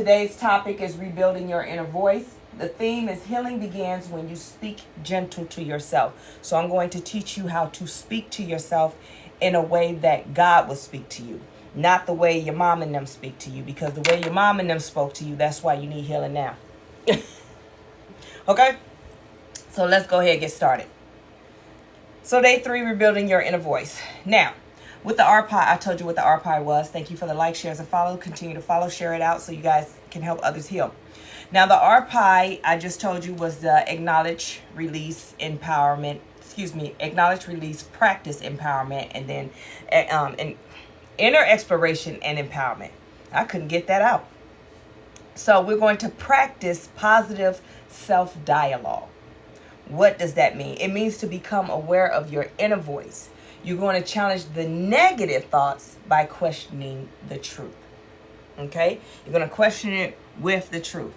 Today's topic is rebuilding your inner voice. The theme is healing begins when you speak gentle to yourself. So I'm going to teach you how to speak to yourself in a way that God will speak to you, not the way your mom and them speak to you, because the way your mom and them spoke to you, that's why you need healing now. Okay? So let's go ahead and get started. So day 3, rebuilding your inner voice. Now, with the RPI, I told you what the RPI was. Thank you for the like, shares, and follow. Continue to follow, share it out so you guys can help others heal. Now, the RPI, I just told you, was the acknowledge, release, empowerment. Acknowledge, release, practice, empowerment, and then inner exploration and empowerment. I couldn't get that out. So we're going to practice positive self-dialogue. What does that mean? It means to become aware of your inner voice. You're going to challenge the negative thoughts by questioning the truth. Okay? You're going to question it with the truth.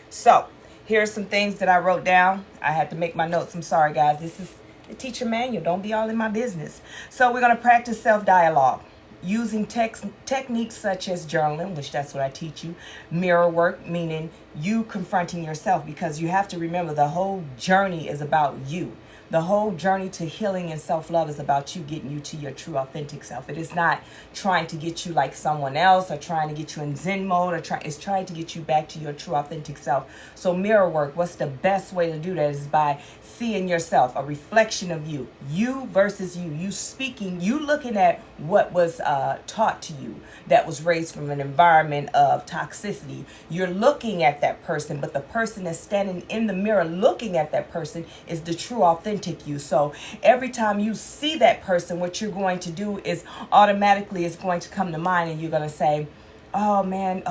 So, here's some things that I wrote down. I had to make my notes. I'm sorry, guys. This is the teacher manual. Don't be all in my business. So, we're going to practice self-dialogue using techniques such as journaling, which that's what I teach you. Mirror work, meaning you confronting yourself, because you have to remember the whole journey is about you. The whole journey to healing and self-love is about you getting you to your true authentic self. It is not trying to get you like someone else or trying to get you in Zen mode it's trying to get you back to your true authentic self. So mirror work, what's the best way to do that is by seeing yourself, a reflection of you. You versus you. You speaking, you looking at what was taught to you that was raised from an environment of toxicity. You're looking at that person, but the person that's standing in the mirror looking at that person is the true authentic you. So every time you see that person, what you're going to do is automatically it's going to come to mind, and you're going to say, oh man,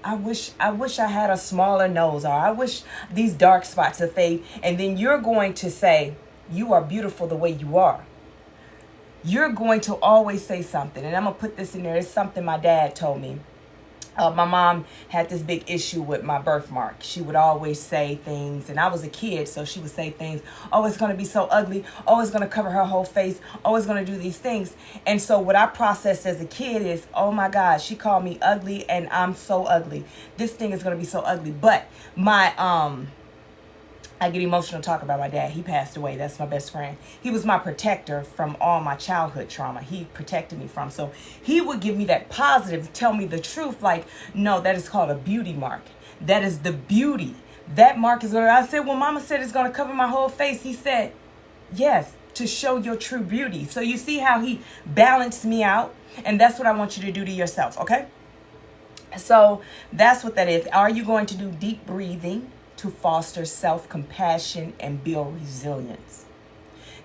I wish I had a smaller nose, or I wish these dark spots would fade. And then you're going to say, you are beautiful the way you are. You're going to always say something. And I'm going to put this in there. It's something my dad told me. My mom had this big issue with my birthmark. She would always say things, and I was a kid, so she would say things, oh, it's going to be so ugly. Oh, it's going to cover her whole face. Oh, it's going to do these things. And so what I processed as a kid is, oh my God, she called me ugly, and I'm so ugly. This thing is going to be so ugly. But I get emotional talking about my dad. He passed away. That's my best friend. He was my protector from all my childhood trauma. He protected me from. So he would give me that positive, tell me the truth. Like, no, that is called a beauty mark. That is the beauty. That mark is going to, I said, well, mama said it's going to cover my whole face. He said, yes, to show your true beauty. So you see how he balanced me out? And that's what I want you to do to yourself, okay? So that's what that is. Are you going to do deep breathing to foster self-compassion and build resilience?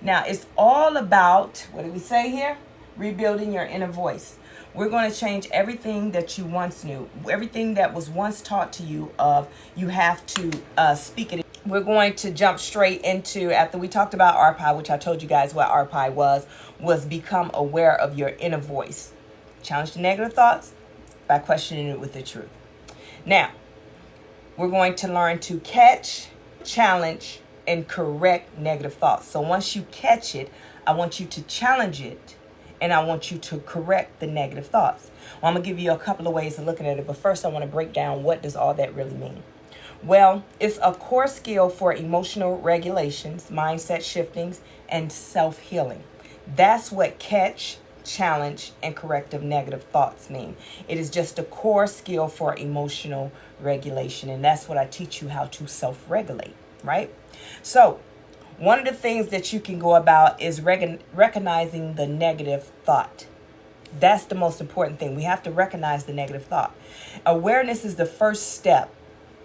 Now, it's all about, what did we say here? Rebuilding your inner voice. We're going to change everything that you once knew, everything that was once taught to you of you have to speak it. We're going to jump straight into, after we talked about RPI, which I told you guys what RPI was become aware of your inner voice. Challenge the negative thoughts by questioning it with the truth. Now, we're going to learn to catch, challenge, and correct negative thoughts. So once you catch it, I want you to challenge it, and I want you to correct the negative thoughts. Well, I'm going to give you a couple of ways of looking at it, but first I want to break down what does all that really mean. Well, it's a core skill for emotional regulations, mindset shiftings, and self-healing. That's what catch, challenge, and corrective negative thoughts mean. It is just a core skill for emotional regulation, and that's what I teach you how to self-regulate, right? So one of the things that you can go about is recognizing the negative thought. That's the most important thing. We have to recognize the negative thought. Awareness is the first step.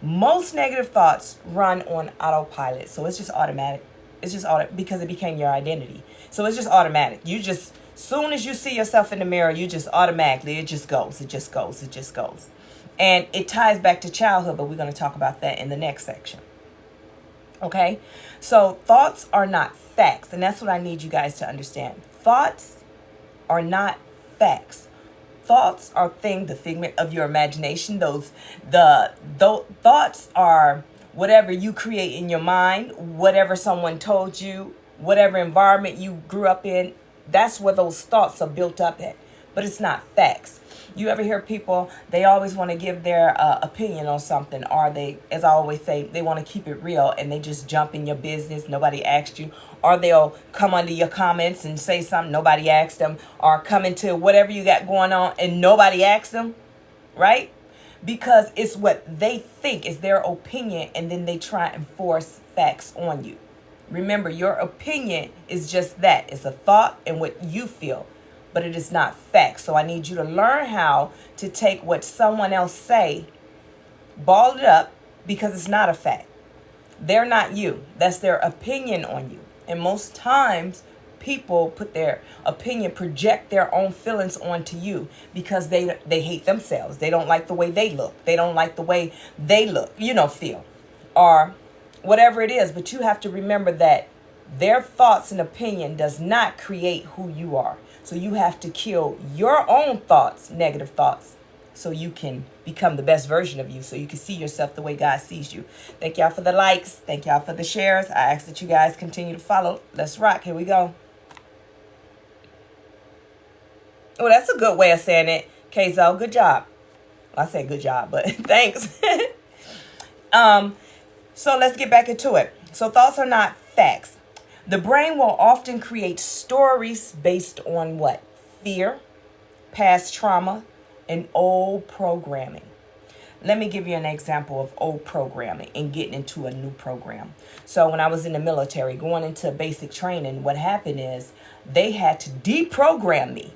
Most negative thoughts run on autopilot, so it's just automatic. It's just because it became your identity. So it's just automatic. You just, soon as you see yourself in the mirror, you just automatically, it just goes. And it ties back to childhood, but we're going to talk about that in the next section. Okay? So thoughts are not facts, and that's what I need you guys to understand. Thoughts are not facts. Thoughts are the figment of your imagination. The thoughts are whatever you create in your mind, whatever someone told you, whatever environment you grew up in. That's where those thoughts are built up at. but it's not facts. You ever hear people, they always want to give their opinion on something, or they, as I always say, they want to keep it real and they just jump in your business. Nobody asked you. Or they'll come under your comments and say something nobody asked them, or come into whatever you got going on and nobody asked them, right? Because it's what they think is their opinion, and then they try and force facts on you. Remember, your opinion is just that. It's a thought and what you feel, but it is not facts. So I need you to learn how to take what someone else say, ball it up, because it's not a fact. They're not you. That's their opinion on you. And most times people put their opinion, project their own feelings onto you because they hate themselves. They don't like the way they look. They don't like the way they look, feel, or whatever it is. But you have to remember that their thoughts and opinion does not create who you are. So you have to kill your own thoughts, negative thoughts, so you can become the best version of you, so you can see yourself the way God sees you. Thank y'all for the likes. Thank y'all for the shares. I ask that you guys continue to follow. Let's rock. Here we go. Oh, that's a good way of saying it, Keizo. Good job. Well, I said good job, but thanks. So let's get back into it. So thoughts are not facts. The brain will often create stories based on what? Fear, past trauma, and old programming. Let me give you an example of old programming and getting into a new program. So when I was in the military, going into basic training, what happened is they had to deprogram me.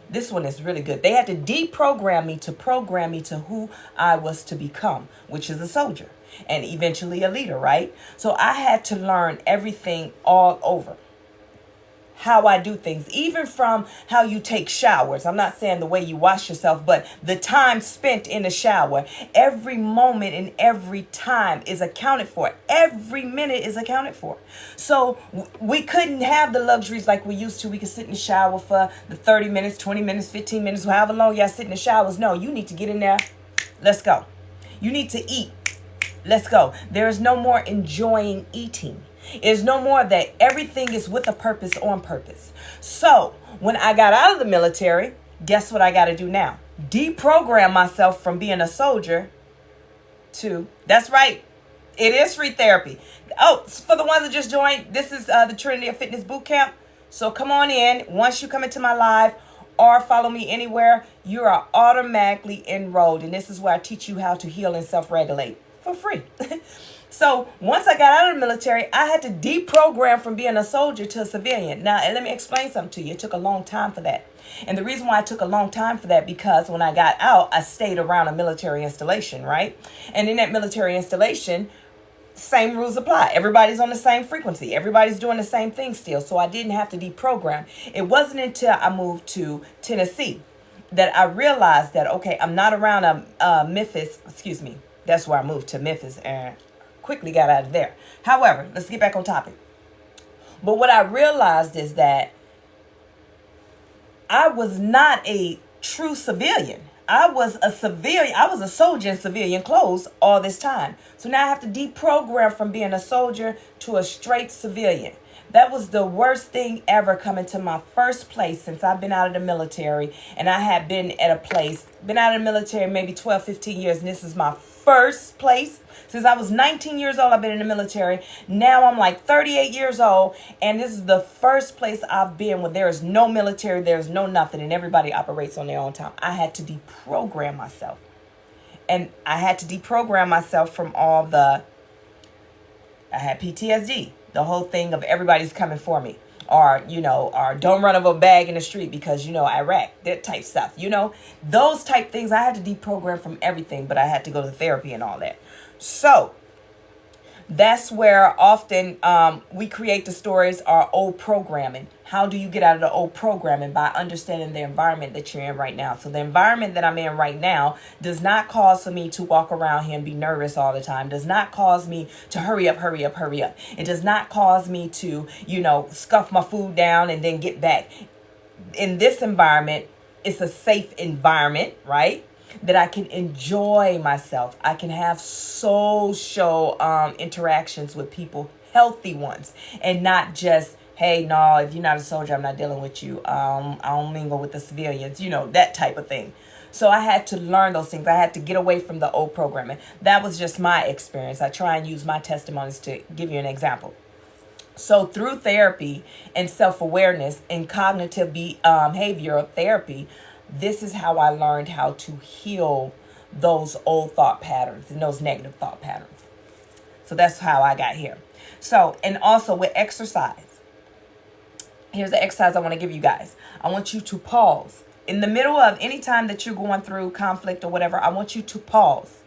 This one is really good. They had to deprogram me to program me to who I was to become, which is a soldier and eventually a leader, right? So I had to learn everything all over. How I do things, even from how you take showers. I'm not saying the way you wash yourself, but the time spent in the shower. Every moment and every time is accounted for. Every minute is accounted for. So we couldn't have the luxuries like we used to. We could sit in the shower for the 30 minutes, 20 minutes, 15 minutes, however long y'all sit in the showers. No, you need to get in there. Let's go. You need to eat. Let's go. There is no more enjoying eating. There's no more of that. Everything is with a purpose, on purpose. So when I got out of the military, guess what I got to do now? Deprogram myself from being a soldier to, that's right, it is free therapy. Oh, for the ones that just joined, this is the Trinity of Fitness Boot Camp. So come on in. Once you come into my live or follow me anywhere, you are automatically enrolled. And this is where I teach you how to heal and self-regulate for free. So once I got out of the military, I had to deprogram from being a soldier to a civilian. Now, and let me explain something to you. It took a long time for that. And the reason why it took a long time for that, because when I got out, I stayed around a military installation, right? And in that military installation, same rules apply. Everybody's on the same frequency. Everybody's doing the same thing still. So I didn't have to deprogram. It wasn't until I moved to Tennessee that I realized that, okay, I'm not around Memphis. Excuse me. That's where I moved to Memphis and quickly got out of there. However, let's get back on topic. But what I realized is that I was not a true civilian. I was a civilian. I was a soldier in civilian clothes all this time. So now I have to deprogram from being a soldier to a straight civilian. That was the worst thing ever, coming to my first place since I've been out of the military. And I had been at a place, been out of the military maybe 12, 15 years. And this is my first place. Since I was 19 years old, I've been in the military. Now I'm like 38 years old. And this is the first place I've been where there is no military, there's no nothing. And everybody operates on their own time. I had to deprogram myself. And I had to deprogram myself from all the, I had PTSD. The whole thing of everybody's coming for me, or, or don't run over a bag in the street because, Iraq, that type stuff, those type things. I had to deprogram from everything, but I had to go to therapy and all that. So that's where often we create the stories, our old programming. How do you get out of the old programming? By understanding the environment that you're in right now. So the environment that I'm in right now does not cause for me to walk around here and be nervous all the time. Does not cause me to hurry up, hurry up, hurry up. It does not cause me to, scuff my food down and then get back. In this environment, it's a safe environment, right? That I can enjoy myself. I can have social interactions with people, healthy ones, and not just, hey, no, if you're not a soldier, I'm not dealing with you. I don't mingle with the civilians, that type of thing. So I had to learn those things. I had to get away from the old programming. That was just my experience. I try and use my testimonies to give you an example. So through therapy and self-awareness and cognitive behavioral therapy, this is how I learned how to heal those old thought patterns and those negative thought patterns. So that's how I got here. So, and also with exercise. Here's the exercise I want to give you guys. I want you to pause. In the middle of any time that you're going through conflict or whatever, I want you to pause.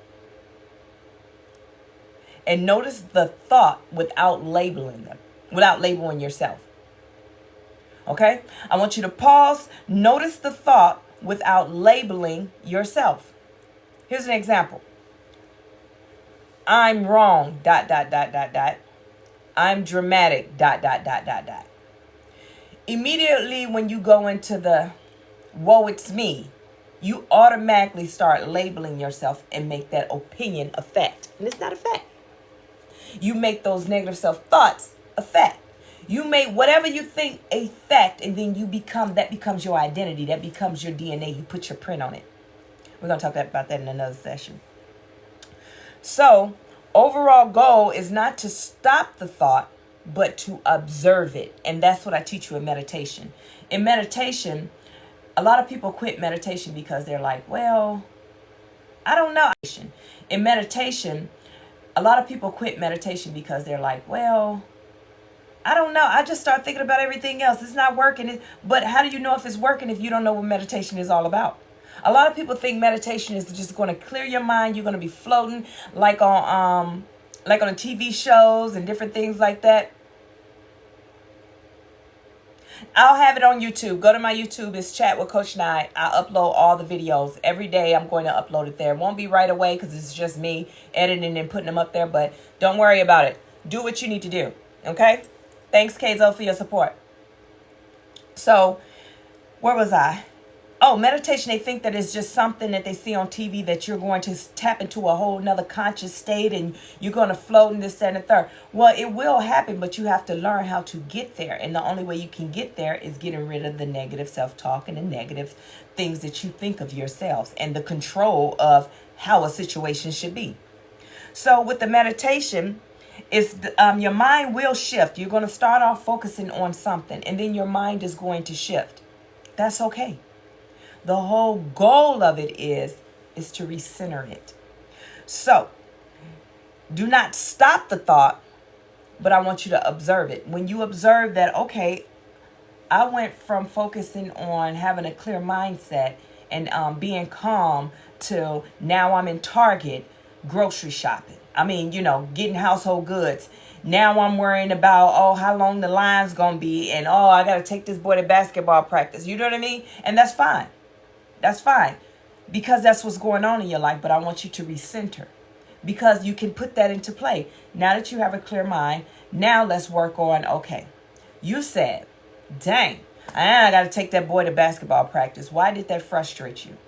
And notice the thought without labeling them, without labeling yourself. Okay? I want you to pause, notice the thought without labeling yourself. Here's an example. I'm wrong, ... I'm dramatic, ... Immediately when you go into the woe it's me, you automatically start labeling yourself and make that opinion a fact. And it's not a fact. You make those negative self-thoughts a fact. You make whatever you think a fact, and then that becomes your identity. That becomes your DNA. You put your print on it. We're going to talk about that in another session. So, overall goal is not to stop the thought, but to observe it. And that's what I teach you in meditation. In meditation, a lot of people quit meditation because they're like, well, I don't know. In meditation, a lot of people quit meditation because they're like, well, I don't know. I just start thinking about everything else. It's not working. But how do you know if it's working if you don't know what meditation is all about? A lot of people think meditation is just going to clear your mind. You're going to be floating like on TV shows and different things like that. I'll have it on YouTube. Go to my YouTube. It's Chat with Coach Nye. I upload all the videos. Every day I'm going to upload it there. It won't be right away because it's just me editing and putting them up there. But don't worry about it. Do what you need to do. Okay? Thanks, Keizo, for your support. So, where was I? Oh, meditation, they think that it's just something that they see on TV that you're going to tap into a whole nother conscious state and you're going to float in this, that, and the third. Well, it will happen, but you have to learn how to get there. And the only way you can get there is getting rid of the negative self-talk and the negative things that you think of yourselves and the control of how a situation should be. So with the meditation, your mind will shift. You're going to start off focusing on something, and then your mind is going to shift. That's okay. The whole goal of it is to recenter it. So, do not stop the thought, but I want you to observe it. When you observe that, okay, I went from focusing on having a clear mindset and being calm to now I'm in Target grocery shopping. I mean, getting household goods. Now I'm worrying about, how long the line's going to be. And, I got to take this boy to basketball practice. You know what I mean? And that's fine. That's fine. Because that's what's going on in your life. But I want you to recenter. Because you can put that into play. Now that you have a clear mind, now let's work on, okay, you said, dang, I got to take that boy to basketball practice. Why did that frustrate you?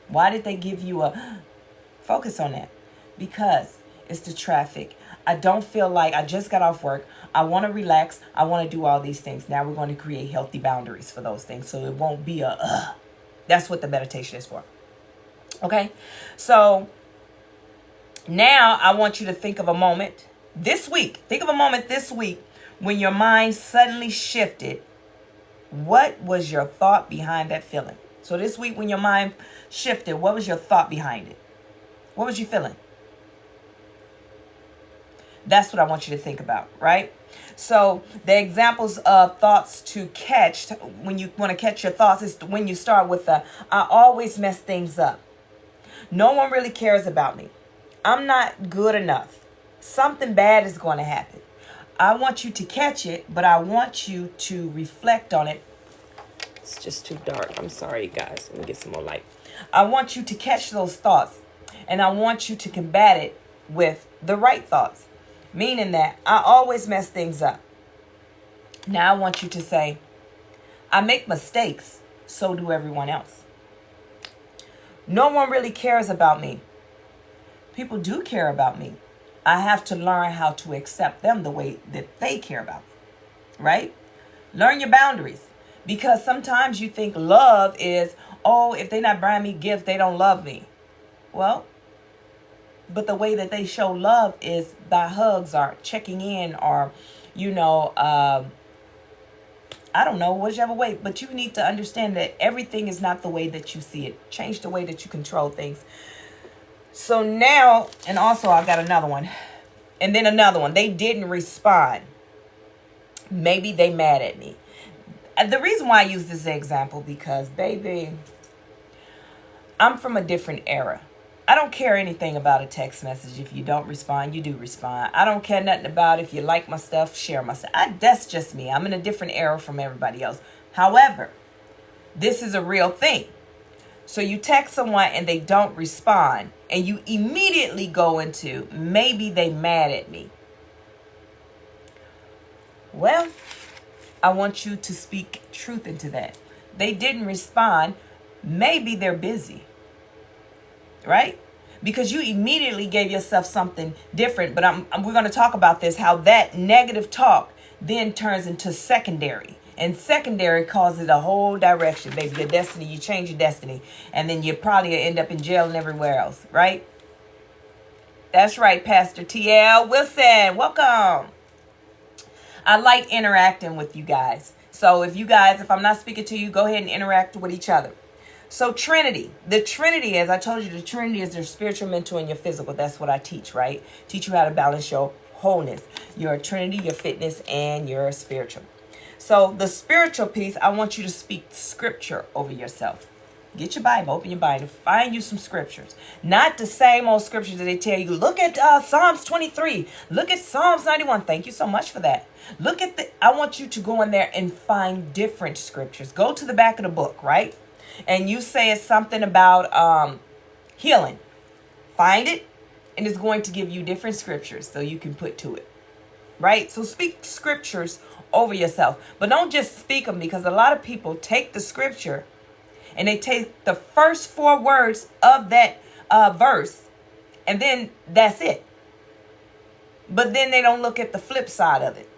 Why did they give you a focus on that? Because it's the traffic. I don't feel like I just got off work. I want to relax. I want to do all these things. Now we're going to create healthy boundaries for those things. So it won't be That's what the meditation is for. Okay? So now I want you to think of a moment this week. Think of a moment this week when your mind suddenly shifted. What was your thought behind that feeling? So this week when your mind shifted, what was your thought behind it? What was you feeling? That's what I want you to think about, right? So the examples of thoughts to catch, when you want to catch your thoughts, is when you start with I always mess things up. No one really cares about me. I'm not good enough. Something bad is going to happen. I want you to catch it, but I want you to reflect on it. It's just too dark. I'm sorry, guys. Let me get some more light. I want you to catch those thoughts, and I want you to combat it with the right thoughts. Meaning that I always mess things up. Now I want you to say, I make mistakes, so do everyone else. No one really cares about me. People do care about me. I have to learn how to accept them the way that they care about me. Right? Learn your boundaries. Because sometimes you think love is, oh, if they're not buying me gifts, they don't love me. Well, but the way that they show love is by hugs or checking in or, you know, I don't know, whichever way. But you need to understand that everything is not the way that you see it. Change the way that you control things. So now, and also I got another one. And then another one. They didn't respond. Maybe they mad at me. The reason why I use this example, because, baby, I'm from a different era. I don't care anything about a text message. If you don't respond, you do respond. I don't care nothing about if you like my stuff, share my stuff. That's just me. I'm in a different era from everybody else. However, this is a real thing. So you text someone and they don't respond, and you immediately go into, maybe they mad at me. Well, I want you to speak truth into that. They didn't respond. Maybe they're busy. Right? Because you immediately gave yourself something different. But we're going to talk about this, how that negative talk then turns into secondary. And secondary causes a whole direction. Baby, your destiny, you change your destiny. And then you probably end up in jail and everywhere else. Right? That's right, Pastor T.L. Wilson. Welcome. I like interacting with you guys. So if I'm not speaking to you, go ahead and interact with each other. So Trinity. The Trinity, as I told you, the Trinity is your spiritual, mental, and your physical. That's what I teach, right? Teach you how to balance your wholeness. Your Trinity, your fitness, and your spiritual. So the spiritual piece, I want you to speak scripture over yourself. Get your Bible, open your Bible, find you some scriptures. Not the same old scriptures that they tell you. Look at Psalms 23. Look at Psalms 91. Thank you so much for that. I want you to go in there and find different scriptures. Go to the back of the book, right? And you say it's something about healing. Find it, and it's going to give you different scriptures so you can put to it. Right? So speak scriptures over yourself. But don't just speak them, because a lot of people take the scripture and they take the first 4 words of that verse, and then that's it. But then they don't look at the flip side of it.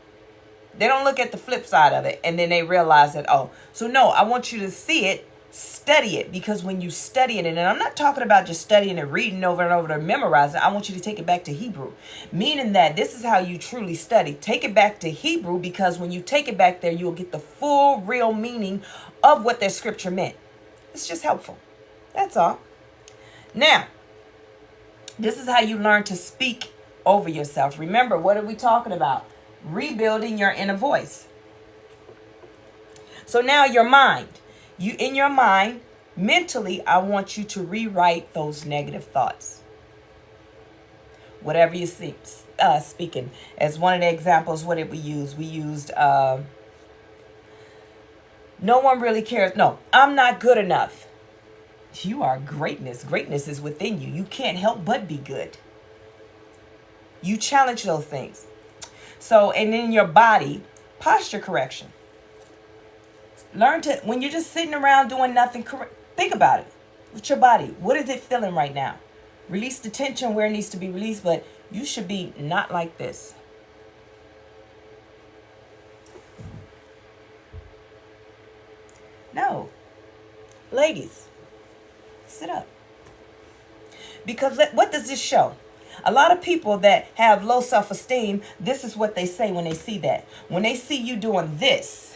They don't look at the flip side of it, and then they realize that, oh. So no, I want you to see it, study it, because when you study it, and I'm not talking about just studying and reading over and over to memorize it. I want you to take it back to Hebrew, meaning that this is how you truly study. Take it back to Hebrew, because when you take it back there, you'll get the full, real meaning of what that scripture meant. It's just helpful. That's all. Now, this is how you learn to speak over yourself. Remember, what are we talking about? Rebuilding your inner voice. So now your mind. In your mind, mentally, I want you to rewrite those negative thoughts. Whatever you see, speaking. As one of the examples, what did we use? We used, no one really cares. No, I'm not good enough. You are greatness. Greatness is within you. You can't help but be good. You challenge those things. So, and in your body, posture correction. Learn to, when you're just sitting around doing nothing, think about it. With your body, what is it feeling right now? Release the tension where it needs to be released, but you should be not like this. No. Ladies, sit up. Because what does this show? A lot of people that have low self-esteem, this is what they say when they see that. When they see you doing this.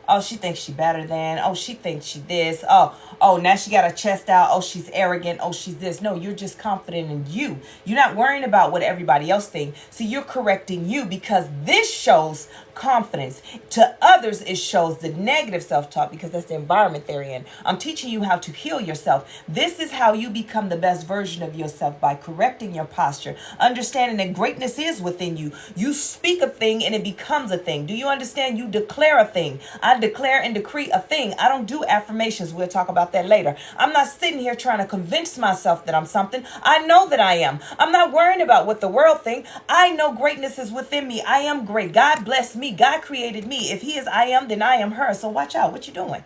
Oh, she thinks she better than. Oh, she thinks she this. Oh, now she got her chest out. Oh, she's arrogant. Oh, she's this. No, you're just confident in you. You're not worrying about what everybody else thinks. So you're correcting you, because this shows confidence. To others, it shows the negative self-talk, because that's the environment they're in. I'm teaching you how to heal yourself. This is how you become the best version of yourself, by correcting your posture, understanding that greatness is within you. You speak a thing and it becomes a thing. Do you understand? You declare a thing. I declare and decree a thing. I don't do affirmations. We'll talk about that later. I'm not sitting here trying to convince myself that I'm something. I know that I am. I'm not worrying about what the world thinks. I know greatness is within me. I am great. God bless me. God created me. If he is I am, then I am her. So watch out. What you doing?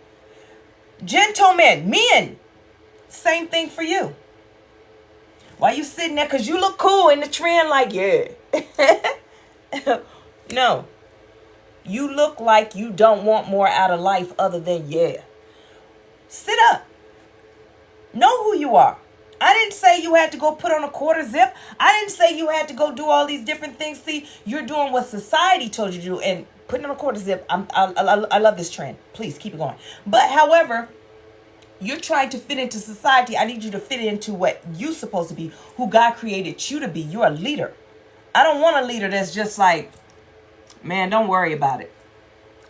Gentlemen, men, same thing for you. Why you sitting there? Because you look cool in the trend, like, yeah. No. You look like you don't want more out of life other than, yeah. Sit up. Know who you are. I didn't say you had to go put on a quarter zip. I didn't say you had to go do all these different things. See, you're doing what society told you to do. And putting on a quarter zip, I love this trend. Please keep it going. But however, you're trying to fit into society. I need you to fit into what you're supposed to be, who God created you to be. You're a leader. I don't want a leader that's just like, man, don't worry about it.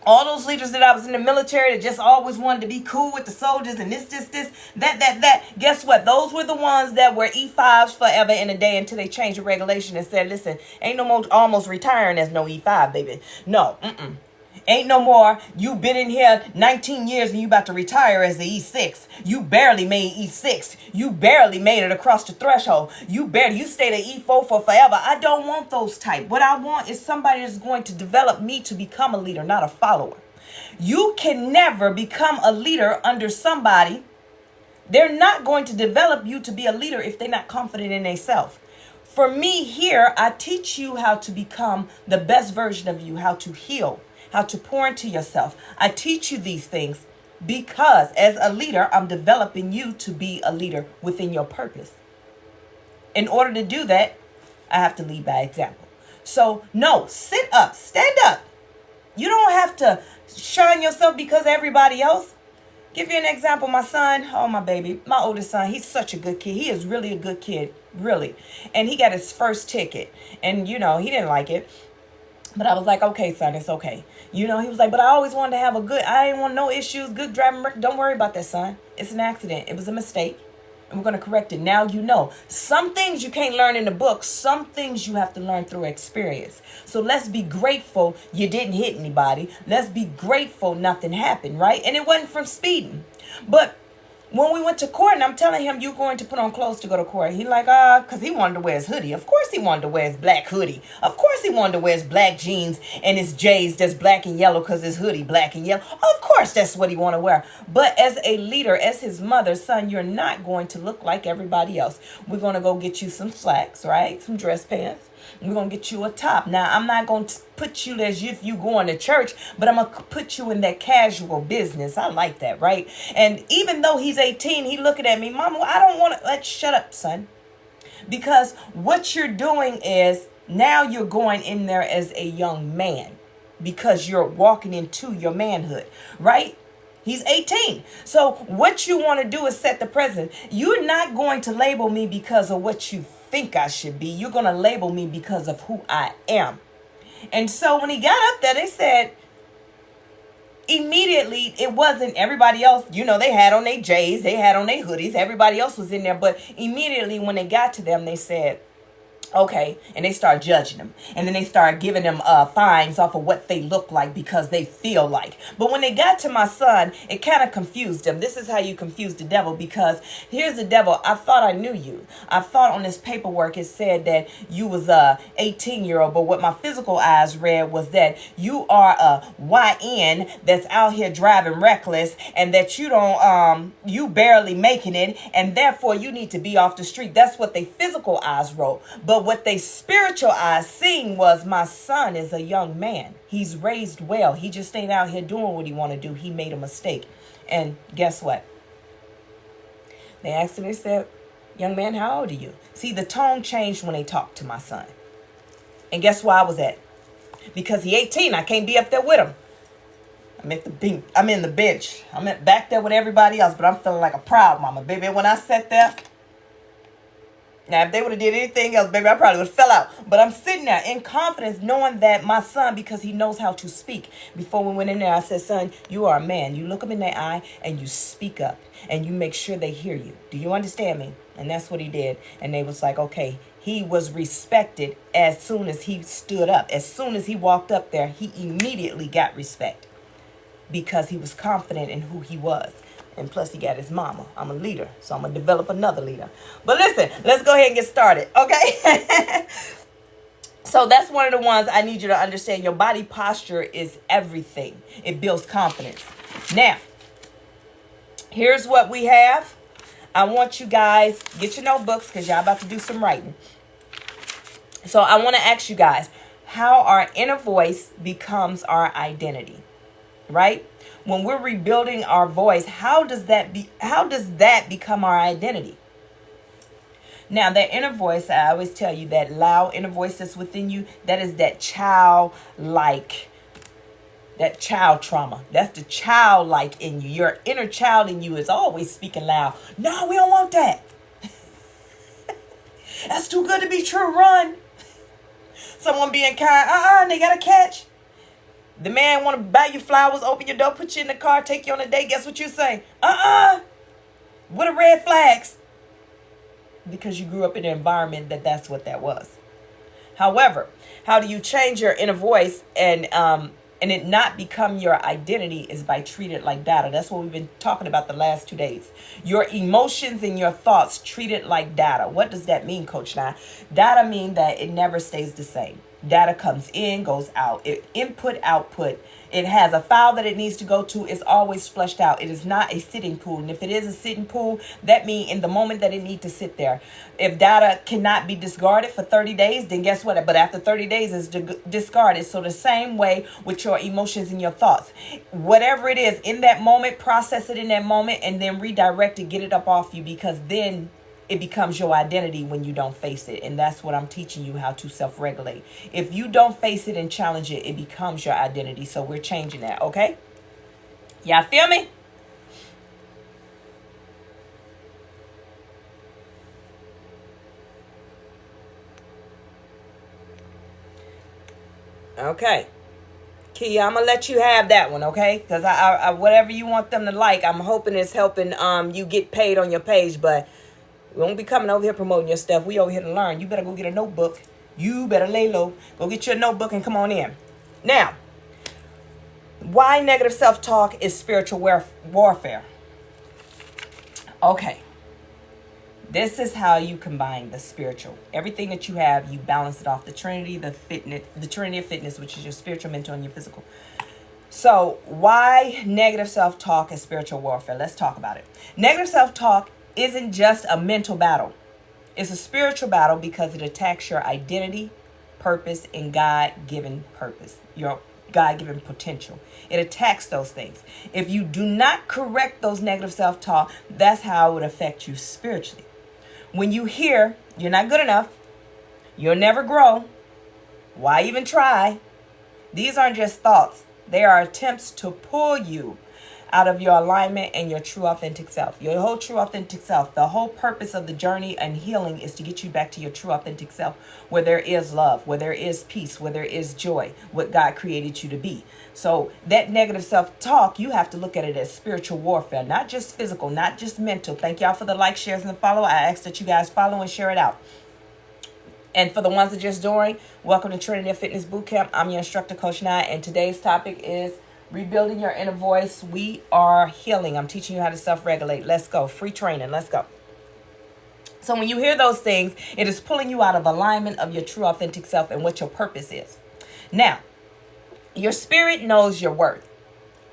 All those leaders that I was in the military that just always wanted to be cool with the soldiers and this, that. Guess what? Those were the ones that were E5s forever and a day until they changed the regulation and said, listen, ain't no more almost retiring as no E5, baby. No, Ain't no more, you been in here 19 years and you about to retire as the E6. You barely made E6. You barely made it across the threshold. You stayed at E4 for forever. I don't want those type. What I want is somebody that's going to develop me to become a leader, not a follower. You can never become a leader under somebody. They're not going to develop you to be a leader if they're not confident in themselves. For me here, I teach you how to become the best version of you, how to heal, how to pour into yourself. I teach you these things because as a leader, I'm developing you to be a leader within your purpose. In order to do that, I have to lead by example. So no, sit up, stand up. You don't have to shine yourself because everybody else. Give you an example. My son, oh my baby, my oldest son, he's such a good kid. He is really a good kid, really. And he got his first ticket and he didn't like it. But I was like, okay, son, it's okay. He was like, but I always wanted to have I didn't want no issues, good driving record. Don't worry about that, son. It's an accident. It was a mistake. And we're going to correct it. Now you know. Some things you can't learn in the book. Some things you have to learn through experience. So let's be grateful you didn't hit anybody. Let's be grateful nothing happened, right? And it wasn't from speeding. But when we went to court and I'm telling him you're going to put on clothes to go to court, he like, because he wanted to wear his hoodie. Of course he wanted to wear his black hoodie. Of course he wanted to wear his black jeans and his J's that's black and yellow because his hoodie black and yellow. Of course that's what he want to wear. But as a leader, as his mother, son, you're not going to look like everybody else. We're going to go get you some slacks, right? Some dress pants. We're going to get you a top. Now, I'm not going to put you as if you going to church, but I'm going to put you in that casual business. I like that, right? And even though he's 18, he looking at me, Mama, I don't want to, shut up, son. Because what you're doing is now you're going in there as a young man because you're walking into your manhood, right? He's 18. So what you want to do is set the precedent. You're not going to label me because of what you think I should be. You're going to label me because of who I am. And so when he got up there, they said, immediately, it wasn't everybody else. They had on their J's, they had on their hoodies. Everybody else was in there. But immediately when they got to them, they said, okay, and they start judging them. And then they start giving them fines off of what they look like because they feel like. But when they got to my son, it kind of confused them. This is how you confuse the devil, because here's the devil. I thought I knew you. I thought on this paperwork it said that you was a 18-year-old, but what my physical eyes read was that you are a YN that's out here driving reckless and that you barely making it, and therefore you need to be off the street. That's what they physical eyes wrote. But what they spiritual eyes seen was my son is a young man. He's raised well. He just ain't out here doing what he want to do. He made a mistake. And guess what? They asked him, they said, young man, how old are you? See, the tone changed when they talked to my son. And guess where I was at? Because he 18, I can't be up there with him. I'm in the bench. I'm back there with everybody else, but I'm feeling like a proud mama. Baby, when I sat there, now, if they would have did anything else, baby, I probably would have fell out. But I'm sitting there in confidence knowing that my son, because he knows how to speak. Before we went in there, I said, son, you are a man. You look him in the eye and you speak up and you make sure they hear you. Do you understand me? And that's what he did. And they was like, okay, he was respected as soon as he stood up. As soon as he walked up there, he immediately got respect because he was confident in who he was. And plus, he got his mama. I'm a leader, so I'm going to develop another leader. But listen, let's go ahead and get started, okay? So that's one of the ones I need you to understand. Your body posture is everything. It builds confidence. Now, here's what we have. I want you guys, get your notebooks because y'all about to do some writing. So I want to ask you guys, how our inner voice becomes our identity, right? When we're rebuilding our voice, how does that become our identity? Now, that inner voice, I always tell you, that loud inner voice that's within you, that is that childlike, that child trauma. That's the childlike in you. Your inner child in you is always speaking loud. No, we don't want that. That's too good to be true. Run. Someone being kind. They got to catch. The man want to buy you flowers, open your door, put you in the car, take you on a date. Guess what you say? What are red flags? Because you grew up in an environment that's what that was. However, how do you change your inner voice and it not become your identity is by treating it like data. That's what we've been talking about the last 2 days. Your emotions and your thoughts treat it like data. What does that mean, Coach Nye? Data mean that it never stays the same. Data comes in, goes out. Input, output. It has a file that it needs to go to. It's always flushed out. It is not a sitting pool. And if it is a sitting pool, that means in the moment that it needs to sit there. If data cannot be discarded for 30 days, then guess what? But after 30 days, it's discarded. So the same way with your emotions and your thoughts. Whatever it is in that moment, process it in that moment and then redirect it, get it up off you, because then it becomes your identity when you don't face it. And that's what I'm teaching you, how to self-regulate. If you don't face it and challenge it, it becomes your identity. So we're changing that, okay? Y'all feel me? Okay. Key, I'm gonna let you have that one, okay? Because I whatever you want them to like, I'm hoping it's helping you get paid on your page, but we won't be coming over here promoting your stuff. We over here to learn. You better go get a notebook. You better lay low. Go get your notebook and come on in. Now, why negative self-talk is spiritual warfare? Okay. This is how you combine the spiritual. Everything that you have, you balance it off. The Trinity, the Trinity of fitness, which is your spiritual, mental, and your physical. So why negative self-talk is spiritual warfare? Let's talk about it. Negative self-talk isn't just a mental battle. It's a spiritual battle because it attacks your identity, purpose, and God-given purpose, your God-given potential. It attacks those things. If you do not correct those negative self-talk, that's how it would affect you spiritually. When you hear, you're not good enough, you'll never grow, why even try? These aren't just thoughts. They are attempts to pull you out of your alignment and your true authentic self. Your whole true authentic self. The whole purpose of the journey and healing is to get you back to your true authentic self, where there is love, where there is peace, where there is joy, what God created you to be. So that negative self-talk, you have to look at it as spiritual warfare, not just physical, not just mental. Thank y'all for the like, shares, and the follow. I ask that you guys follow and share it out. And for the ones that just joined, welcome to Trinity of Fitness Bootcamp. I'm your instructor, Coach Nye, and today's topic is rebuilding your inner voice. We are healing. I'm teaching you how to self-regulate. Let's go. Free training. Let's go. So when you hear those things, it is pulling you out of alignment of your true authentic self and what your purpose is. Now, your spirit knows your worth.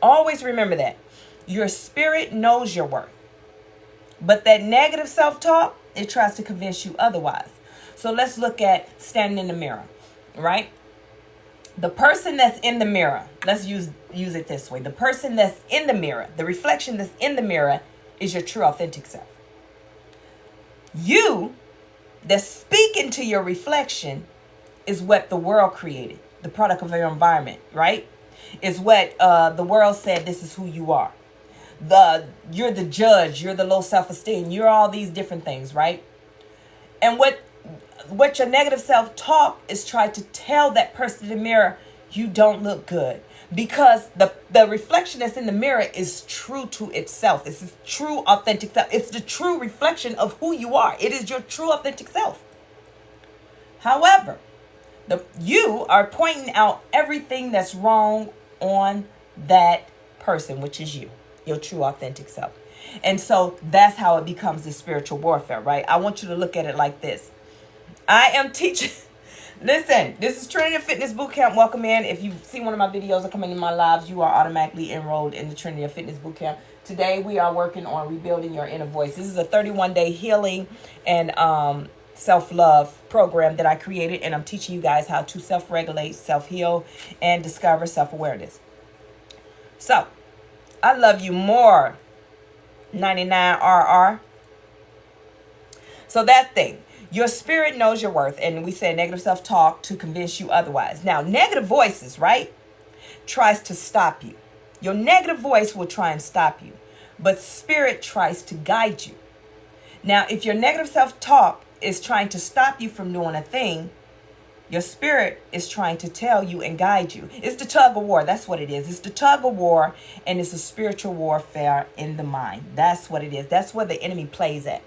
Always remember that. Your spirit knows your worth. But that negative self-talk, it tries to convince you otherwise. So let's look at standing in the mirror, right? The person that's in the mirror, let's use it this way. The person that's in the mirror, the reflection that's in the mirror is your true authentic self. You that's speaking to your reflection is what the world created, the product of your environment, right? Is what the world said, this is who you are. You're the judge, you're the low self-esteem, you're all these different things, right? And what your negative self-talk is trying to tell that person in the mirror, you don't look good. Because the reflection that's in the mirror is true to itself. It's its true authentic self. It's the true reflection of who you are. It is your true authentic self. However, you are pointing out everything that's wrong on that person, which is you, your true authentic self. And so that's how it becomes the spiritual warfare, right? I want you to look at it like this. I am teaching. Listen, this is Trinity of Fitness Bootcamp. Welcome in. If you see one of my videos or come into my lives, you are automatically enrolled in the Trinity of Fitness Bootcamp. Today, we are working on rebuilding your inner voice. This is a 31-day healing and self-love program that I created, and I'm teaching you guys how to self-regulate, self-heal, and discover self-awareness. So, I love you more, 99RR. So that thing, your spirit knows your worth, and we said negative self-talk to convince you otherwise. Now, negative voices, right, tries to stop you. Your negative voice will try and stop you, but spirit tries to guide you. Now, if your negative self-talk is trying to stop you from doing a thing, your spirit is trying to tell you and guide you. It's the tug of war. That's what it is. It's the tug of war, and it's a spiritual warfare in the mind. That's what it is. That's where the enemy plays at.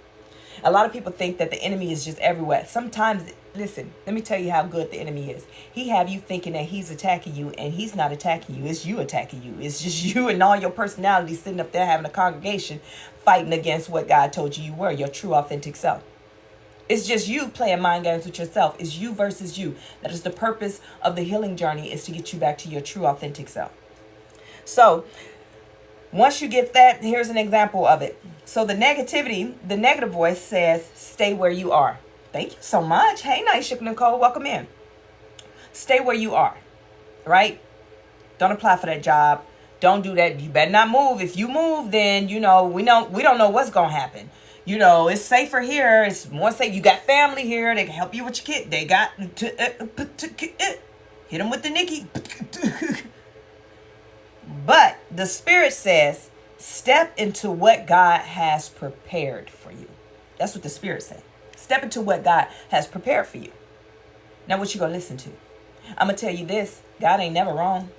A lot of people think that the enemy is just everywhere. Sometimes, listen, let me tell you how good the enemy is. He have you thinking that he's attacking you, and he's not attacking you. It's you attacking you. It's just you and all your personality sitting up there having a congregation fighting against what God told you were, your true authentic self. It's just you playing mind games with yourself. It's you versus you. That is the purpose of the healing journey, is to get you back to your true authentic self. So once you get that, here's an example of it. So the negative voice says, stay where you are. Thank you so much. Hey, Naisha Nicole, welcome in. Stay where you are, right? Don't apply for that job. Don't do that. You better not move. If you move, then, we don't know what's going to happen. It's safer here. It's more safe. You got family here. They can help you with your kid. They got to hit them with the Nikki. But the spirit says, step into what God has prepared for you. That's what the spirit said. Step into what God has prepared for you. Now, what you going to listen to? I'm going to tell you this. God ain't never wrong.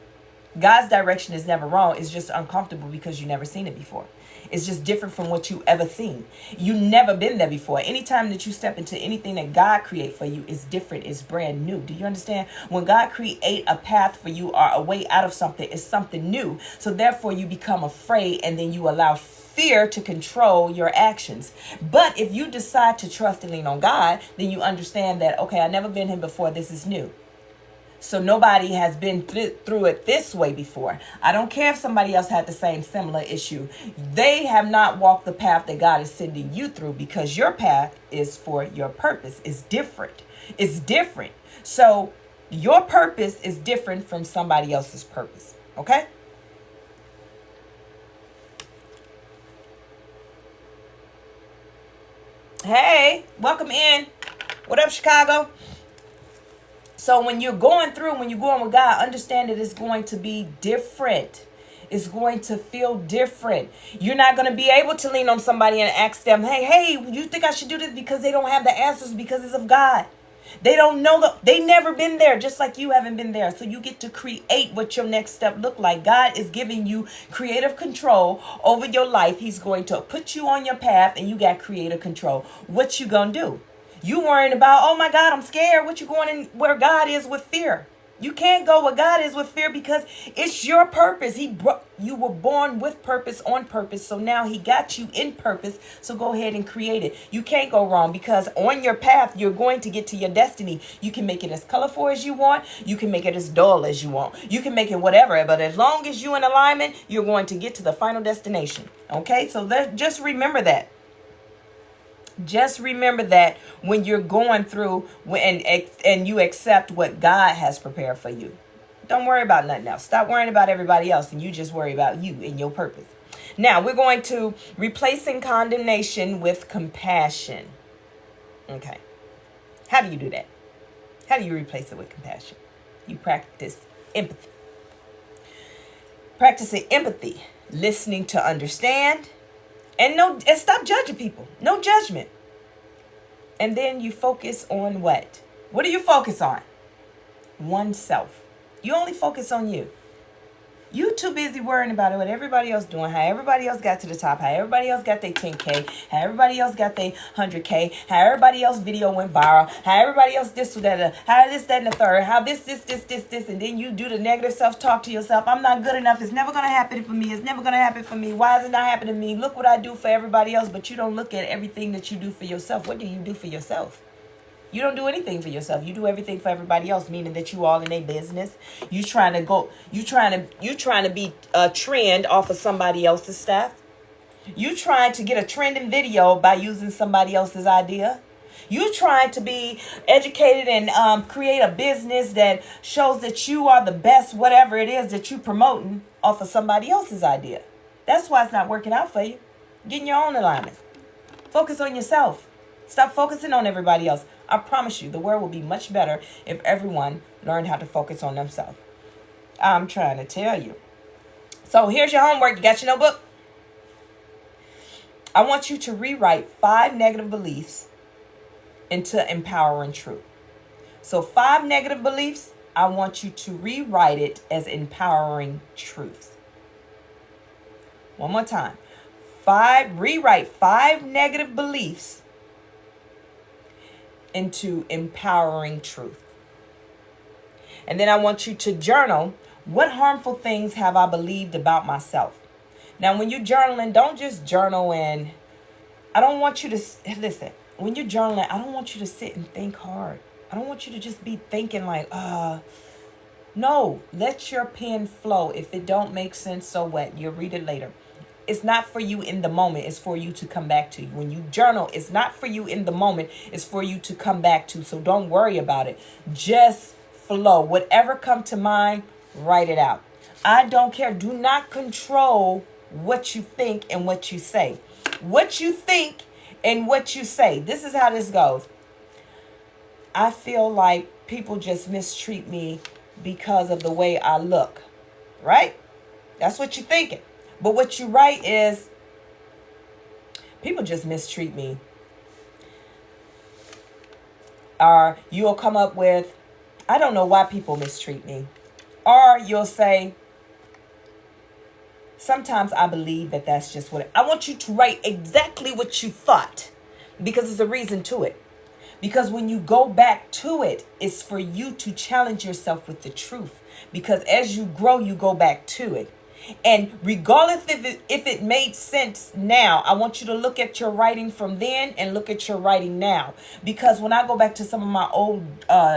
God's direction is never wrong. It's just uncomfortable because you never seen it before. It's just different from what you ever seen. You never been there before. Anytime that you step into anything that God create for you is different. It's brand new. Do you understand? When God create a path for you or a way out of something, it's something new. So therefore you become afraid, and then you allow fear to control your actions. But if you decide to trust and lean on God, then you understand that, okay, I've never been here before. This is new. So nobody has been through it this way before. I don't care if somebody else had the same similar issue. They have not walked the path that God is sending you through, because your path is for your purpose. It's different. It's different. So your purpose is different from somebody else's purpose. Okay? Hey, welcome in. What up, Chicago? So when you're going with God, understand that it's going to be different. It's going to feel different. You're not going to be able to lean on somebody and ask them, hey, you think I should do this? Because they don't have the answers, because it's of God. They don't know. They never been there, just like you haven't been there. So you get to create what your next step look like. God is giving you creative control over your life. He's going to put you on your path, and you got creative control. What you going to do? You worrying about, oh my God, I'm scared. What you going in where God is with fear? You can't go where God is with fear, because it's your purpose. You were born with purpose, on purpose. So now he got you in purpose. So go ahead and create it. You can't go wrong, because on your path, you're going to get to your destiny. You can make it as colorful as you want. You can make it as dull as you want. You can make it whatever. But as long as you're in alignment, you're going to get to the final destination. Okay, so just remember that. Just remember that when you're going through and you accept what God has prepared for you. Don't worry about nothing else. Stop worrying about everybody else, and you just worry about you and your purpose. Now, we're going to replacing condemnation with compassion. Okay. How do you do that? How do you replace it with compassion? You practice empathy. Practicing empathy, listening to understand. And stop judging people. No judgment. And then you focus on what? What do you focus on? Oneself. You only focus on you. You too busy worrying about what everybody else doing, how everybody else got to the top, how everybody else got their 10K, how everybody else got their 100K, how everybody else video went viral, how everybody else this or that, how this, that, and the third, how this, and then you do the negative self-talk to yourself. I'm not good enough. It's never going to happen for me. It's never going to happen for me. Why is it not happening to me? Look what I do for everybody else, but you don't look at everything that you do for yourself. What do you do for yourself? You don't do anything for yourself. You do everything for everybody else, meaning that you all in their business. You trying to be a trend off of somebody else's stuff. You trying to get a trending video by using somebody else's idea. You trying to be educated and create a business that shows that you are the best, whatever it is that you promoting off of somebody else's idea. That's why it's not working out for you. Get in your own alignment. Focus on yourself. Stop focusing on everybody else. I promise you, the world will be much better if everyone learned how to focus on themselves. I'm trying to tell you. So here's your homework. You got your notebook? I want you to rewrite 5 negative beliefs into empowering truth. So 5 negative beliefs, I want you to rewrite it as empowering truths. One more time. Rewrite 5 negative beliefs into empowering truth. And then I want you to journal, what harmful things have I believed about myself? Now, when you're journaling, don't just journal and I don't want you to, listen, when you're journaling, I don't want you to sit and think hard. I don't want you to just be thinking like, no, let your pen flow. If it don't make sense, so what? You'll read it later. It's not for you in the moment. It's for you to come back to. When you journal, it's not for you in the moment. It's for you to come back to. So don't worry about it. Just flow. Whatever come to mind, write it out. I don't care. Do not control what you think and what you say. What you think and what you say. This is how this goes. I feel like people just mistreat me because of the way I look. Right? That's what you're thinking. But what you write is, people just mistreat me. Or you'll come up with, I don't know why people mistreat me. Or you'll say, sometimes I believe that that's just what I want you to write exactly what you thought, because there's a reason to it. Because when you go back to it, it's for you to challenge yourself with the truth. Because as you grow, you go back to it. And regardless if it made sense now, I want you to look at your writing from then and look at your writing now. Because when I go back to some of my old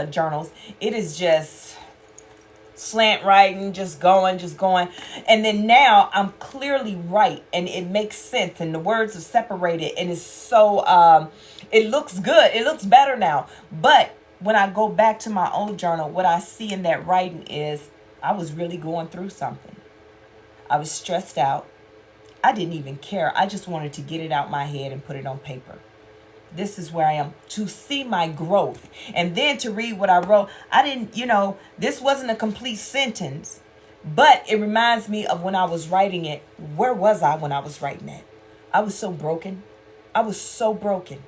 journals, it is just slant writing, just going. And then now I'm clearly right and it makes sense and the words are separated and it's so, it looks good. It looks better now. But when I go back to my old journal, what I see in that writing is I was really going through something. I was stressed out. I didn't even care. I just wanted to get it out my head and put it on paper. This is where I am, to see my growth. And then to read what I wrote. I didn't, this wasn't a complete sentence, but it reminds me of when I was writing it. Where was I when I was writing it? I was so broken. I was so broken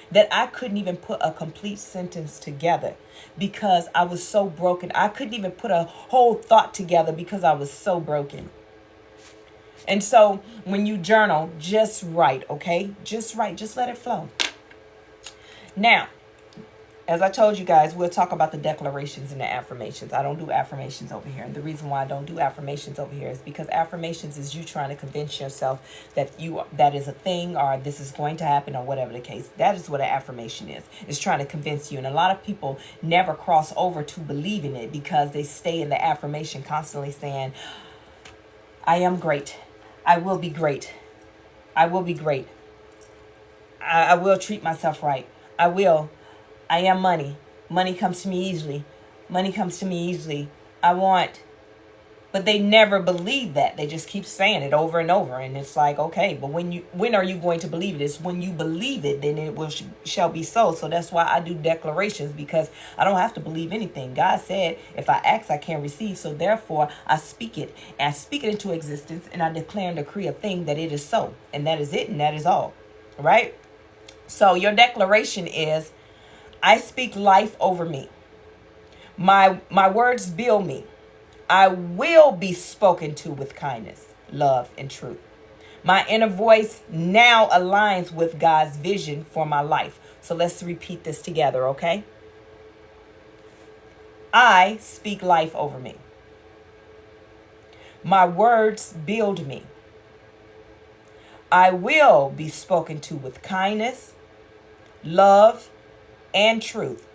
that I couldn't even put a complete sentence together because I was so broken. I couldn't even put a whole thought together because I was so broken. And so when you journal, just write, okay? Just write. Just let it flow. Now, as I told you guys, we'll talk about the declarations and the affirmations. I don't do affirmations over here. And the reason why I don't do affirmations over here is because affirmations is you trying to convince yourself that that is a thing or this is going to happen or whatever the case. That is what an affirmation is. It's trying to convince you. And a lot of people never cross over to believe in it because they stay in the affirmation constantly saying, I am great. I will be great. I will be great. I will treat myself right. I will. I am money. Money comes to me easily. Money comes to me easily. I want. But they never believe that. They just keep saying it over and over. And it's like, okay, but when are you going to believe it? It's when you believe it, then it shall be so. So that's why I do declarations, because I don't have to believe anything. God said, if I ask, I can receive. So therefore, I speak it. And I speak it into existence. And I declare and decree a thing that it is so. And that is it. And that is all. Right? So your declaration is, I speak life over me. My words build me. I will be spoken to with kindness, love, and truth. My inner voice now aligns with God's vision for my life. So let's repeat this together, okay? I speak life over me. My words build me. I will be spoken to with kindness, love, and truth.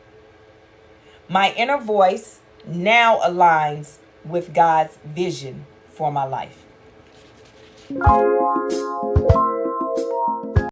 My inner voice now aligns with God's vision for my life.